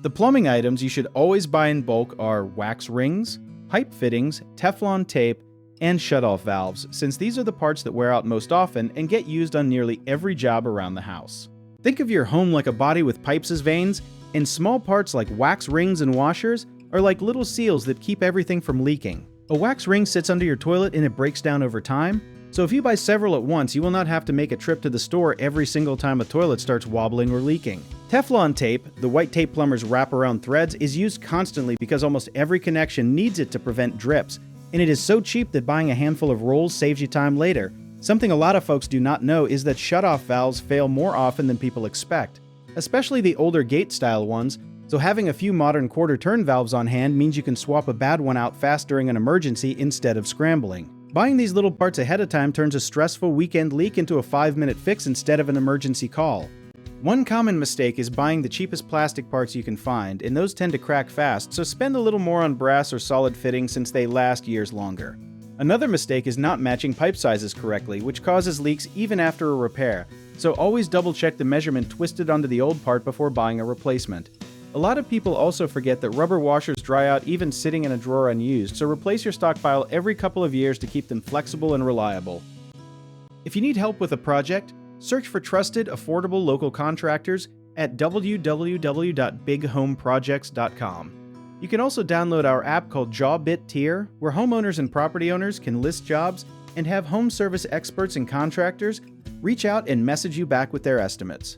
The plumbing items you should always buy in bulk are wax rings, pipe fittings, Teflon tape, and shutoff valves, since these are the parts that wear out most often and get used on nearly every job around the house. Think of your home like a body with pipes as veins, and small parts like wax rings and washers are like little seals that keep everything from leaking. A wax ring sits under your toilet and it breaks down over time, so if you buy several at once, you will not have to make a trip to the store every single time a toilet starts wobbling or leaking. Teflon tape, the white tape plumbers wrap around threads, is used constantly because almost every connection needs it to prevent drips, and it is so cheap that buying a handful of rolls saves you time later. Something a lot of folks do not know is that shutoff valves fail more often than people expect, especially the older gate-style ones, so having a few modern quarter-turn valves on hand means you can swap a bad one out fast during an emergency instead of scrambling. Buying these little parts ahead of time turns a stressful weekend leak into a 5-minute fix instead of an emergency call. One common mistake is buying the cheapest plastic parts you can find, and those tend to crack fast, so spend a little more on brass or solid fittings since they last years longer. Another mistake is not matching pipe sizes correctly, which causes leaks even after a repair, so always double check the measurement twisted onto the old part before buying a replacement. A lot of people also forget that rubber washers dry out even sitting in a drawer unused, so replace your stockpile every couple of years to keep them flexible and reliable. If you need help with a project, search for trusted, affordable local contractors at www.bighomeprojects.com. You can also download our app called Jawbit Tier, where homeowners and property owners can list jobs and have home service experts and contractors reach out and message you back with their estimates.